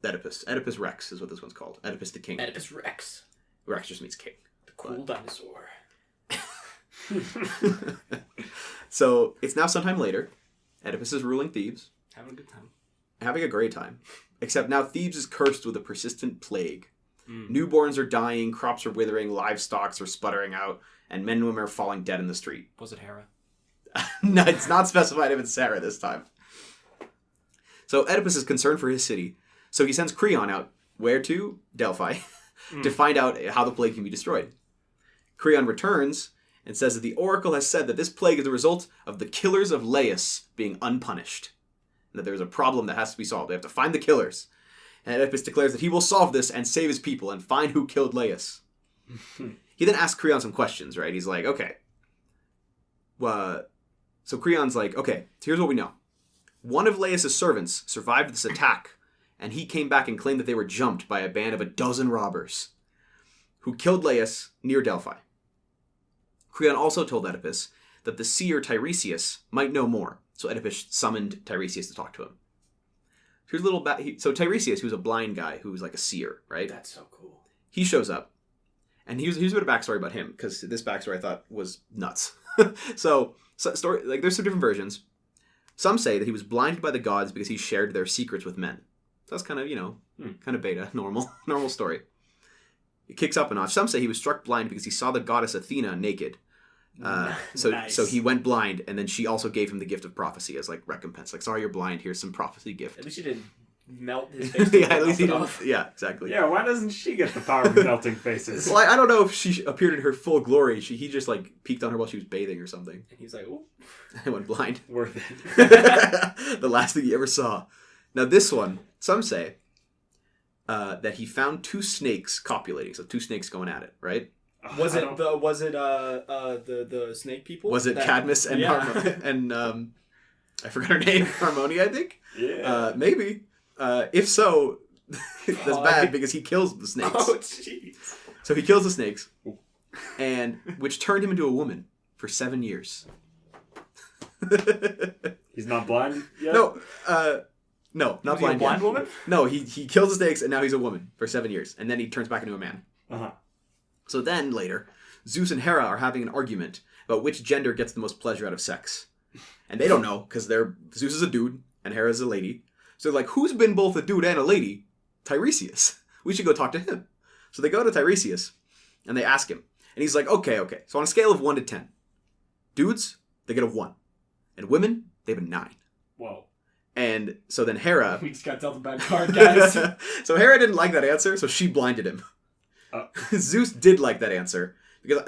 Oedipus. Oedipus Rex is what this one's called. Oedipus the King. Oedipus Rex. Rex just means king. The cool dinosaur. So it's now sometime later. Oedipus is ruling Thebes. Having a good time. Having a great time. Except now Thebes is cursed with a persistent plague. Newborns are dying, crops are withering, livestock are sputtering out, and men and women are falling dead in the street. Was it Hera? No, it's not specified if it's Sarah this time. So Oedipus is concerned for his city. So he sends Creon out. Where to? Delphi. To find out how the plague can be destroyed. Creon returns and says that the oracle has said that this plague is the result of the killers of Laius being unpunished. And that there's a problem that has to be solved. They have to find the killers. And Oedipus declares that he will solve this and save his people and find who killed Laius. He then asks Creon some questions, right? He's like, okay. So Creon's like, okay, here's what we know. One of Laius' servants survived this attack, and he came back and claimed that they were jumped by a band of 12 robbers who killed Laius near Delphi. Creon also told Oedipus that the seer Tiresias might know more, so Oedipus summoned Tiresias to talk to him. Here's a little so Tiresias, who's a blind guy who was like a seer, right? That's so cool. He shows up, and here's a bit of backstory about him, because this backstory I thought was nuts. so story, like, there's some different versions. Some say that he was blinded by the gods because he shared their secrets with men. So that's kind of, kind of beta, normal story. It kicks up a notch. Some say he was struck blind because he saw the goddess Athena naked. So he went blind, and then she also gave him the gift of prophecy as like recompense. Like, sorry, you're blind. Here's some prophecy gift. At least you didn't melt his face. Yeah, at least he didn't. Yeah, exactly. Yeah, why doesn't she get the power of melting faces? Well, I don't know if she appeared in her full glory. He just like peeked on her while she was bathing or something. And he's like, "Ooh, I went blind. Worth it. The last thing he ever saw. Now this one, some say that he found 2 snakes copulating. So 2 snakes going at it, right? Was it the snake people? Was it Cadmus and I forgot her name, Harmonia, I think? Yeah. Maybe. If so, that's bad because he kills the snakes. Oh, jeez. So he kills the snakes, and which turned him into a woman for 7 years. He's not blind yet? No, not Was blind he a blind yet. woman? No, he kills the snakes, and now he's a woman for 7 years, and then he turns back into a man. Uh-huh. So then, later, Zeus and Hera are having an argument about which gender gets the most pleasure out of sex. And they don't know, because Zeus is a dude, and Hera is a lady. So they're like, who's been both a dude and a lady? Tiresias. We should go talk to him. So they go to Tiresias, and they ask him. And he's like, okay. So on a scale of 1 to 10, dudes, they get a 1. And women, they have a 9. Whoa. And so then Hera... We just got dealt a bad card, guys. So Hera didn't like that answer, so she blinded him. Zeus did like that answer.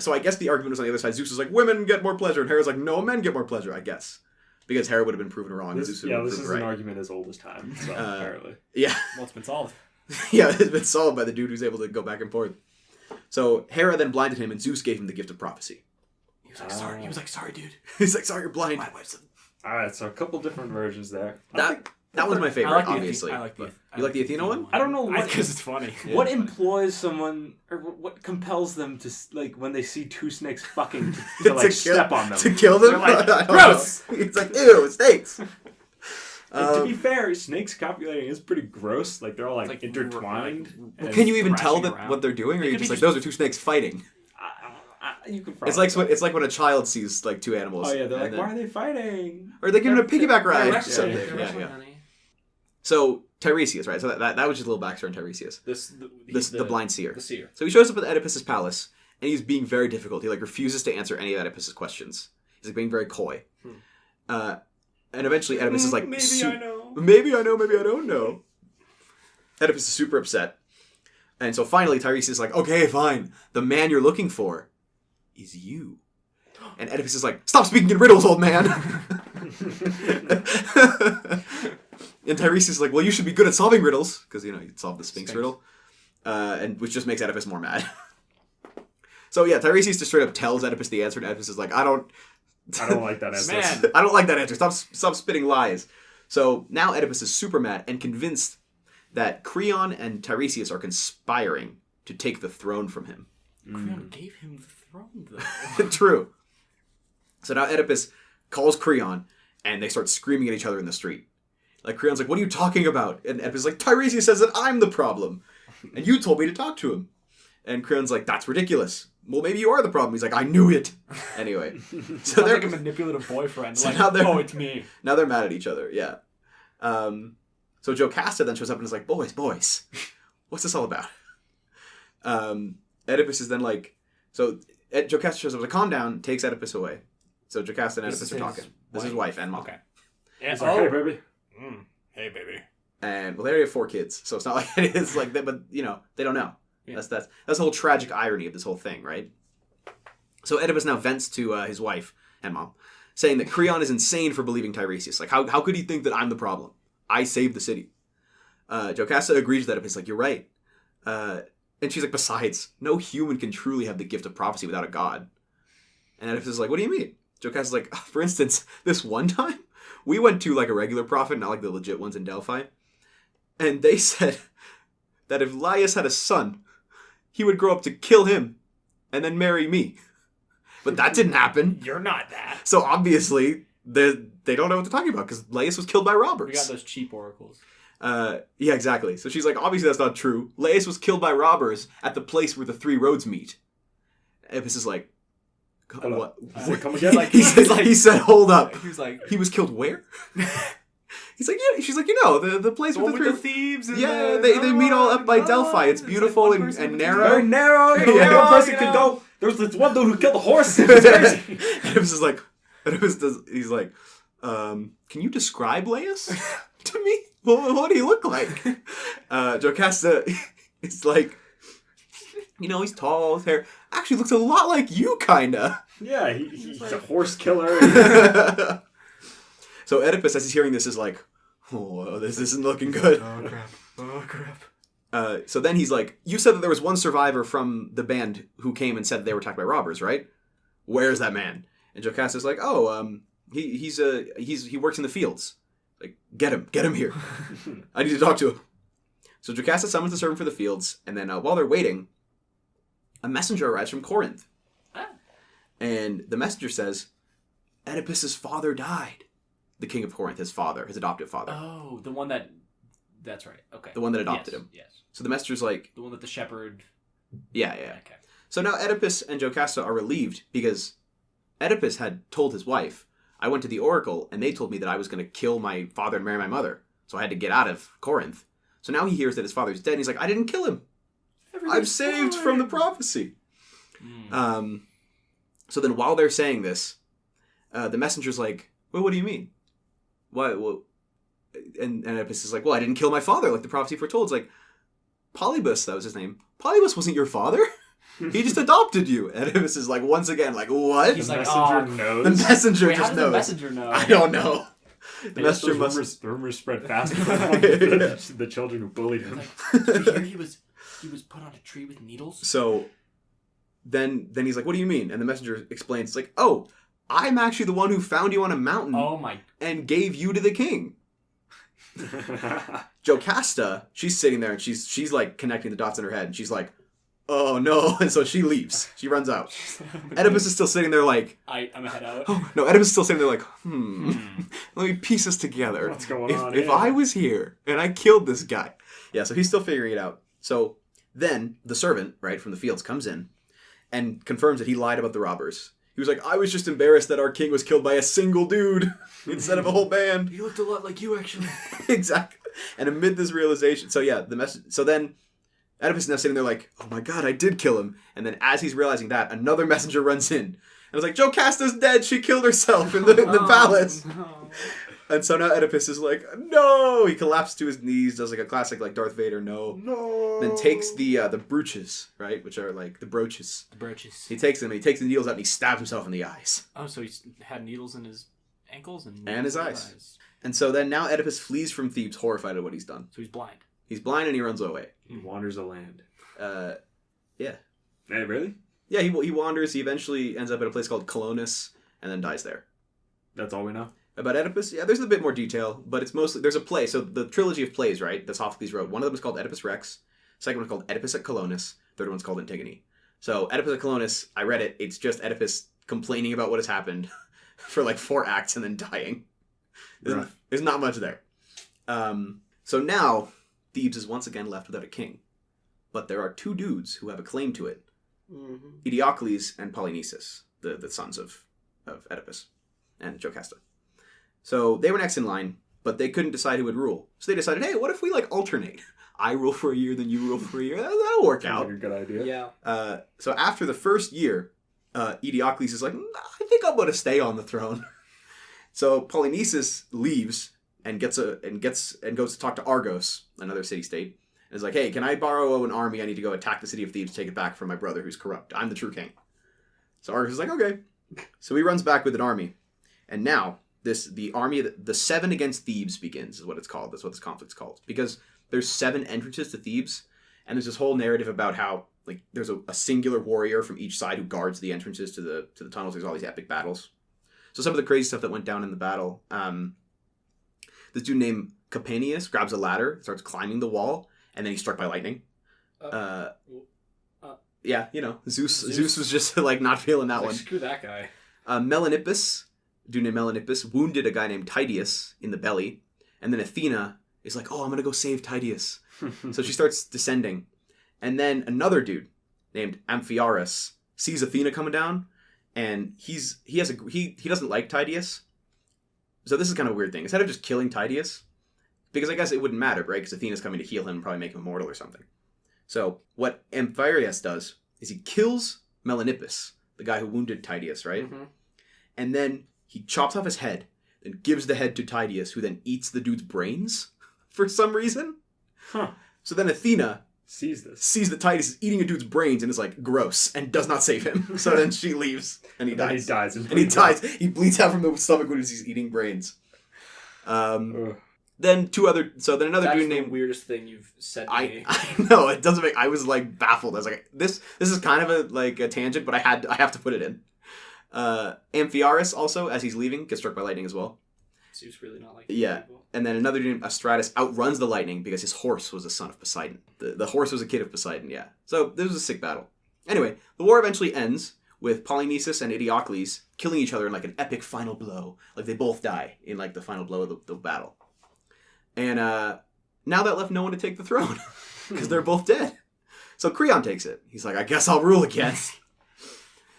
So I guess the argument was on the other side. Zeus was like, women get more pleasure. And Hera's like, no, men get more pleasure, I guess. Because Hera would have been proven wrong. This is an argument as old as time, so apparently. Yeah. Well, it's been solved. Yeah, it's been solved by the dude who's able to go back and forth. So Hera then blinded him, and Zeus gave him the gift of prophecy. He was like, sorry. He was like, sorry, dude. He's like, sorry, you're blind. My wife's Alright, so a couple different versions there. That was my favorite, obviously. I like the You like the Athena one? I don't know what... Because it's funny. What employs someone, or what compels them to, like, when they see 2 snakes fucking, to like, step on them? To kill them? They're like, I don't gross! know. It's like, ew, snakes! And to be fair, snakes copulating is pretty gross. Like, they're all, like intertwined. Well, can you even tell thrashing what they're doing? Or are you could just be like, those are 2 snakes fighting? You can It's like when a child sees like 2 animals. Oh yeah, they're like, why are they fighting? Or they give him a piggyback ride. They're Something. wrestling, Yeah. honey. So Tiresias, right? So that was just a little backstory on Tiresias. The blind seer. The seer. So he shows up at Oedipus' palace, and he's being very difficult. He like refuses to answer any of Oedipus' questions. He's like being very coy. And eventually Oedipus is like, maybe I know. Maybe I know, maybe I don't know. Oedipus is super upset. And so finally Tiresias is like, okay, fine. The man you're looking for is you. And Oedipus is like, stop speaking in riddles, old man. And Tiresias is like, well, you should be good at solving riddles. Because, you solved the Sphinx riddle. And which just makes Oedipus more mad. So yeah, Tiresias just straight up tells Oedipus the answer. And Oedipus is like, I don't like that answer. Man. I don't like that answer. Stop spitting lies. So now Oedipus is super mad and convinced that Creon and Tiresias are conspiring to take the throne from him. Creon gave him the throne, though. True. So now Oedipus calls Creon, and they start screaming at each other in the street. Like, Creon's like, what are you talking about? And Oedipus is like, Tiresias says that I'm the problem. And you told me to talk to him. And Creon's like, that's ridiculous. Well, maybe you are the problem. He's like, I knew it. Anyway, so Sounds they're like a manipulative boyfriend. So like, now they're- oh, it's me. now they're mad at each other. Yeah. So Jocasta then shows up and is like, boys, what's this all about? Oedipus is then like, so Jocasta shows up to calm down, takes Oedipus away. So Jocasta and Oedipus are talking. This is his wife and mom. Okay. He's like, hey, baby. Hey, baby. And well, they already have 4 kids, so it's not like it is like that. But you know, they don't know. Yeah. That's the whole tragic irony of this whole thing, right? So Oedipus now vents to his wife and mom, saying that Creon is insane for believing Tiresias. Like, how could he think that I'm the problem? I saved the city. Jocasta agrees with Oedipus, like, you're right. And she's like, besides, no human can truly have the gift of prophecy without a god. And Oedipus is like, what do you mean? Jocasta's like, for instance, this one time, we went to like a regular prophet, not like the legit ones in Delphi. And they said that if Laius had a son, he would grow up to kill him and then marry me. But that didn't happen. You're not that. So obviously, they don't know what they're talking about because Laius was killed by robbers. We got those cheap oracles. Yeah, exactly. So she's like, obviously that's not true. Laius was killed by robbers at the place where the 3 roads meet. Oedipus is like, what? Come again? Like, he said, hold up. He was like, He was killed where? He's like, yeah. She's like, the place the with one the 3 with the thieves. And yeah, they meet all up by Delphi. It's beautiful like and narrow. narrow. very narrow. Yeah. One person could go. There was this one dude who killed a horse. It was crazy. Oedipus is like, he's like, can you describe Laius to me? Well, what do he look like? Jocasta is like, he's tall, his hair actually looks a lot like you, kinda. Yeah, he's a horse killer. So Oedipus, as he's hearing this, is like, oh, this isn't looking good. Oh, crap. So then he's like, you said that there was one survivor from the band who came and said that they were attacked by robbers, right? Where's that man? And Jocasta's like, he works in the fields. Like, get him here. I need to talk to him. So Jocasta summons the servant for the fields, and then while they're waiting, a messenger arrives from Corinth. Ah. And the messenger says, Oedipus's father died. The king of Corinth, his adoptive father. Oh, the one that's right. Okay. The one that adopted him. Yes. So the messenger's like... The one that the shepherd... Yeah. Okay. So now Oedipus and Jocasta are relieved because Oedipus had told his wife, I went to the oracle and they told me that I was going to kill my father and marry my mother. So I had to get out of Corinth. So now he hears that his father's dead and he's like, I didn't kill him. I'm saved from the prophecy. So then while they're saying this, the messenger's like, well, what do you mean? Why? Well, and Oedipus is like, well, I didn't kill my father like the prophecy foretold. It's like, Polybus, that was his name. Polybus wasn't your father. He just adopted you. And Oedipus is like, once again, like, what? He's The like, messenger knows. The messenger Wait, how just does the knows. messenger know? I don't know. The I guess messenger those must... rumors spread faster than the children who bullied him. Like, did you hear he was put on a tree with needles? So then he's like, what do you mean? And the messenger explains, it's like, oh, I'm actually the one who found you on a mountain Oh my... and gave you to the king. Jocasta, she's sitting there and she's like connecting the dots in her head and she's like, oh no, and so she leaves. She runs out. Oedipus is still sitting there like, I'm a head out. oh no, Oedipus is still sitting there like, let me piece this together. What's going on If here? I was here and I killed this guy. Yeah, so he's still figuring it out. So then the servant, right, from the fields comes in and confirms that he lied about the robbers. He was like, I was just embarrassed that our king was killed by a single dude instead of a whole band. He looked a lot like you, actually. Exactly. And amid this realization, so yeah, so then Oedipus is now sitting there like, oh my god, I did kill him. And then as he's realizing that, another messenger runs in. And it's like, Jocasta's dead, she killed herself in the palace. No. And so now Oedipus is like, no! He collapses to his knees, does like a classic like Darth Vader, no. Then takes the brooches, right, which are like the brooches. The brooches. He takes them, and he takes the needles out, and he stabs himself in the eyes. Oh, so he's had needles in his ankles and his eyes. And so then now Oedipus flees from Thebes, horrified at what he's done. So he's blind. He's blind and he runs away. He wanders the land. Yeah. Hey, really? Yeah, he wanders. He eventually ends up at a place called Colonus and then dies there. That's all we know? About Oedipus? Yeah, there's a bit more detail, but it's mostly... There's a play. So the trilogy of plays, right, that Sophocles wrote, one of them is called Oedipus Rex. Second one's called Oedipus at Colonus. Third one's called Antigone. So Oedipus at Colonus, I read it. It's just Oedipus complaining about what has happened for like 4 acts and then dying. There's not much there. So now, Thebes is once again left without a king. But there are 2 dudes who have a claim to it. Eteocles and Polynices. the sons of Oedipus and Jocasta. So they were next in line, but they couldn't decide who would rule. So they decided, hey, what if we like alternate? I rule for a year, then you rule for a year. That'll work out. Like a good idea. Yeah. So after the first year, Eteocles is like, I think I'm going to stay on the throne. So Polynices leaves and goes to talk to Argos, another city-state, and is like, hey, can I borrow an army? I need to go attack the city of Thebes, take it back from my brother who's corrupt. I'm the true king. So Argos is like, okay. So he runs back with an army. And now, the army, the 7 against Thebes begins, is what it's called. That's what this conflict's called. Because there's 7 entrances to Thebes, and there's this whole narrative about how like there's a singular warrior from each side who guards the entrances to the tunnels. There's all these epic battles. So some of the crazy stuff that went down in the battle, this dude named Capenius grabs a ladder, starts climbing the wall, and then he's struck by lightning. Yeah, Zeus was just like not feeling that one. Screw that guy. Melanippus, dude named Melanippus, wounded a guy named Tydeus in the belly, and then Athena is like, oh, I'm gonna go save Tydeus. So she starts descending, and then another dude named Amphiaraus sees Athena coming down, and he doesn't like Tydeus. So this is kind of a weird thing. Instead of just killing Tydeus, because I guess it wouldn't matter, right? Because Athena's coming to heal him and probably make him immortal or something. So what Amphiaraus does is he kills Melanippus, the guy who wounded Tydeus, right? Mm-hmm. And then he chops off his head and gives the head to Tydeus, who then eats the dude's brains for some reason. Huh. So then Athena sees that Tydeus is eating a dude's brains and is like, gross, and does not save him. So then she leaves, and he dies. He dies. He bleeds out from the stomach when he's eating brains. Then another dude named... the weirdest thing you've said to me. I know, it doesn't make... I was like baffled. I was like, this is kind of a tangent, but I have to put it in. Amphiaraus also, as he's leaving, gets struck by lightning as well. Zeus really not like people. And then another dude named Astratus outruns the lightning because his horse was a son of Poseidon. The horse was a kid of Poseidon, yeah. So this was a sick battle. Anyway, the war eventually ends with Polynices and Eteocles killing each other in like an epic final blow. Like they both die in like the final blow of the battle. And now that left no one to take the throne because they're both dead. So Creon takes it. He's like, I guess I'll rule again.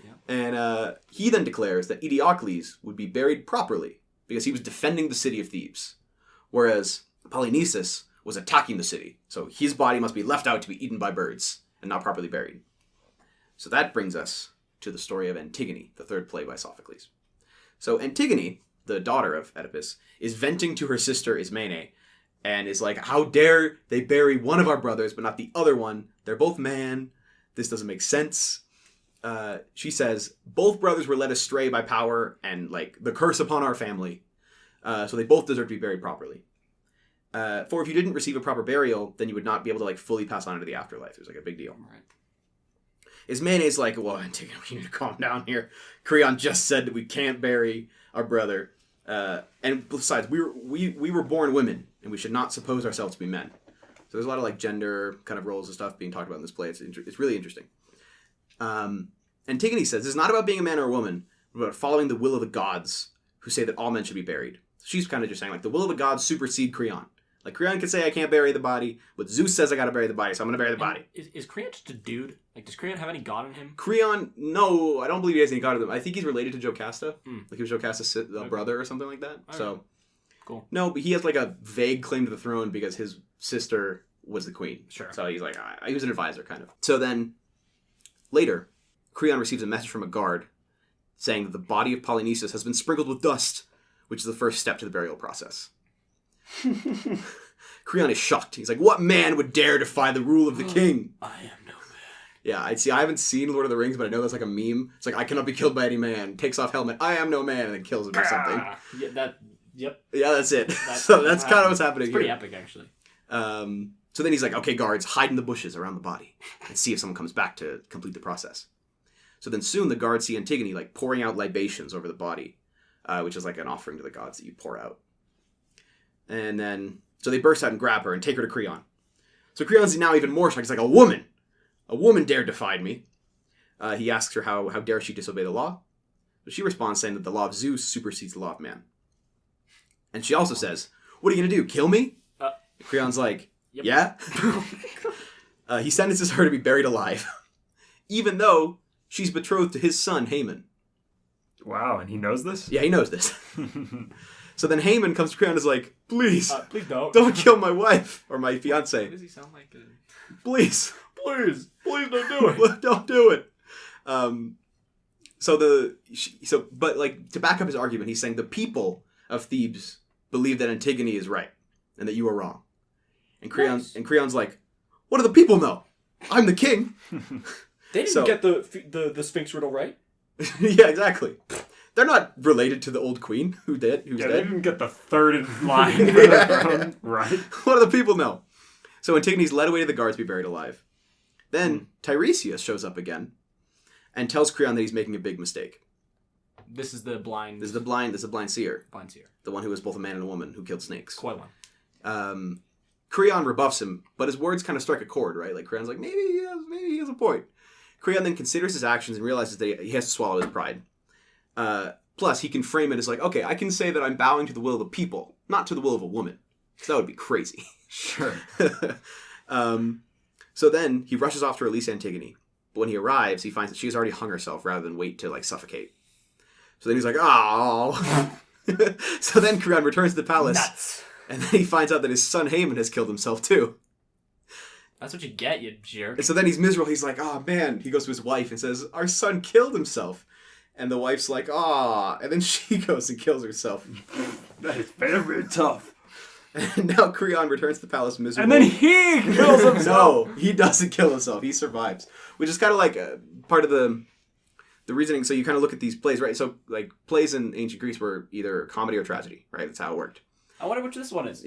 Yeah. And he then declares that Eteocles would be buried properly because he was defending the city of Thebes, whereas Polynices was attacking the city. So his body must be left out to be eaten by birds and not properly buried. So that brings us to the story of Antigone, the third play by Sophocles. So Antigone, the daughter of Oedipus, is venting to her sister Ismene and is like, how dare they bury one of our brothers but not the other one? They're both man. This doesn't make sense. She says, both brothers were led astray by power and like the curse upon our family. So they both deserve to be buried properly. For if you didn't receive a proper burial, then you would not be able to like fully pass on into the afterlife. It was like a big deal. Right. Ismene's like, well, Antigone, we need to calm down here. Creon just said that we can't bury our brother. And besides, we were born women, and we should not suppose ourselves to be men. So there's a lot of like gender kind of roles and stuff being talked about in this play. It's really interesting. Antigone says, it's not about being a man or a woman, but about following the will of the gods, who say that all men should be buried. So she's kind of just saying, like, the will of the gods supersede Creon. Like, Creon can say, I can't bury the body, but Zeus says I gotta bury the body, so I'm gonna bury the body. Is Creon just a dude? Like, does Creon have any god in him? Creon, no, I don't believe he has any god in him. I think he's related to Jocasta. Like, he was Jocasta's brother or something like that. All so, right. Cool. No, but he has, like, a vague claim to the throne because his sister was the queen. Sure. So he's like, he was an advisor, kind of. So then, later, Creon receives a message from a guard saying that the body of Polynices has been sprinkled with dust, which is the first step to the burial process. Creon is shocked. He's like, what man would dare defy the rule of the king? I am no man. Yeah, I haven't seen Lord of the Rings, but I know that's like a meme. It's like, I cannot be killed by any man. Takes off helmet, I am no man, and then kills him or something. Yep. Yeah, that's it. So that's kind of what's happening here. It's pretty here. epic, actually. So then he's like, okay, guards, hide in the bushes around the body and see if someone comes back to complete the process. So then soon the guards see Antigone like pouring out libations over the body, which is like an offering to the gods that you pour out. And then, so they burst out and grab her and take her to Creon. So Creon's now even more shocked. He's like, a woman dared defy me. He asks her how dare she disobey the law. So she responds saying that the law of Zeus supersedes the law of man. And she also says, what are you going to do, kill me? Creon's like, yep. Yeah? He sentences her to be buried alive, even though she's betrothed to his son, Haman. Wow, and he knows this? Yeah, he knows this. So then Haman comes to Creon and is like, please don't kill my wife or my fiance. Why does he sound like a... Please Please don't do it. don't do it. But like to back up his argument, he's saying the people of Thebes believe that Antigone is right and that you are wrong. And Creon's like, what do the people know? I'm the king. They didn't get the Sphinx riddle right. Yeah, exactly. They're not related to the old queen who's dead. They didn't get the third in line for the throne, right? What do the people know? So Antigone's led away to the guards to be buried alive. Then Tiresias shows up again and tells Creon that he's making a big mistake. This is the blind. This is the blind seer. Blind seer. The one who was both a man and a woman who killed snakes. Quite one. Creon rebuffs him, but his words kind of strike a chord, right? Like Creon's like, maybe he has a point. Creon then considers his actions and realizes that he has to swallow his pride. Plus, he can frame it as like, okay, I can say that I'm bowing to the will of the people, not to the will of a woman. So that would be crazy. Sure. So then he rushes off to release Antigone. But when he arrives, he finds that she has already hung herself rather than wait to like suffocate. So then he's like, oh. So then Creon returns to the palace. Nuts. And then he finds out that his son Haman has killed himself too. That's what you get, you jerk. And so then he's miserable. He's like, oh man. He goes to his wife and says, our son killed himself. And the wife's like, ah. And then she goes and kills herself. That is very tough. And now Creon returns to the palace miserable. And then he kills himself. No, he doesn't kill himself. He survives. Which is kind of like part of the reasoning. So you kind of look at these plays, right? So like plays in ancient Greece were either comedy or tragedy, right? That's how it worked. I wonder which this one is.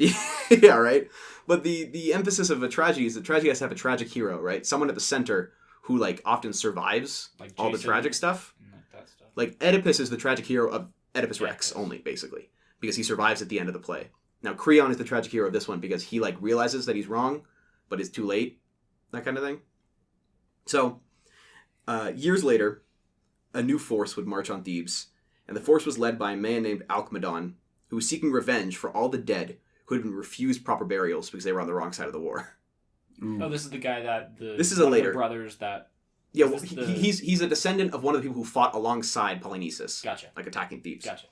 Yeah, right? But the emphasis of a tragedy is that tragedy has to have a tragic hero, right? Someone at the center who like often survives like all the tragic stuff. Like that stuff. Like Oedipus is the tragic hero of Oedipus Rex only, basically. Because he survives at the end of the play. Now, Creon is the tragic hero of this one because he like realizes that he's wrong, but it's too late. That kind of thing. So, years later, a new force would march on Thebes. And the force was led by a man named Alcmedon, who was seeking revenge for all the dead who had been refused proper burials because they were on the wrong side of the war. Oh, this is the guy that this is a later brothers that. Yeah, well, he's a descendant of one of the people who fought alongside Polynices. Gotcha. Like attacking Thebes. Gotcha.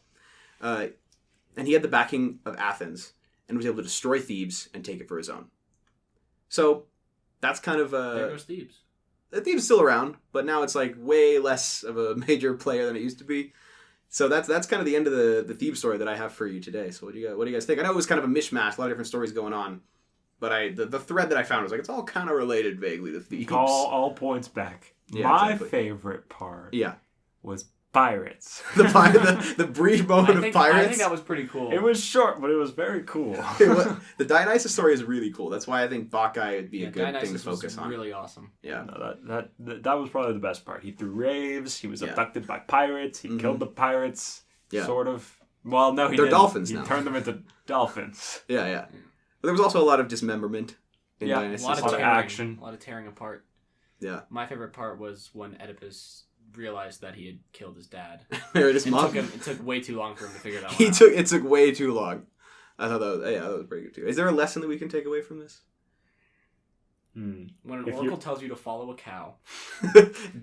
And he had the backing of Athens and was able to destroy Thebes and take it for his own. So that's kind of there goes Thebes. Thebes is still around, but now it's like way less of a major player than it used to be. So that's kind of the end of the Thebes story that I have for you today. So what do you guys think? I know it was kind of a mishmash, a lot of different stories going on, but the thread that I found was like it's all kind of related vaguely to Thebes. All points back. Yeah, My favorite part was pirates. The brief moment of pirates. I think that was pretty cool. It was short, but it was very cool. The Dionysus story is really cool. That's why I think Bacchae would be a good Dionysus thing to focus on. Really awesome. Yeah. No, that was probably the best part. He threw raves. He was abducted by pirates. He killed the pirates. Yeah. Sort of. Well, no, he didn't. They're dolphins now. He turned them into dolphins. Yeah. But there was also a lot of dismemberment in Dionysus. A lot of action. A lot of tearing apart. Yeah. My favorite part was when Oedipus realized that he had killed his dad. Married his mom. It took way too long for him to figure it out. It took way too long. I thought that was pretty good too. Is there a lesson that we can take away from this? When an oracle tells you to follow a cow,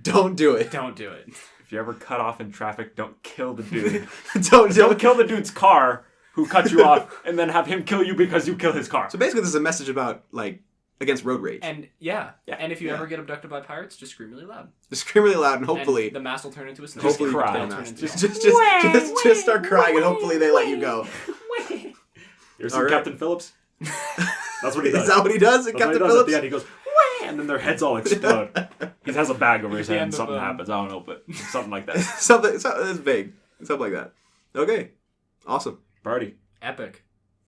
don't do it. Don't do it. If you ever cut off in traffic, don't kill the dude. don't kill the dude's car who cut you off, and then have him kill you because you kill his car. So basically, this is a message about like against road rage. And and if you ever get abducted by pirates, just scream really loud. Just scream really loud, and hopefully the mask will turn into a snake. Hopefully, cry. Just start crying, and hopefully they let you go. You ever seen Captain Phillips? That's what he does. Is that what he does? Captain Phillips? At the end, he goes, wah! And then their heads all explode. He has a bag over his head, and something happens. I don't know, but something like that. Something. It's vague. Something like that. Okay. Awesome. Party. Epic.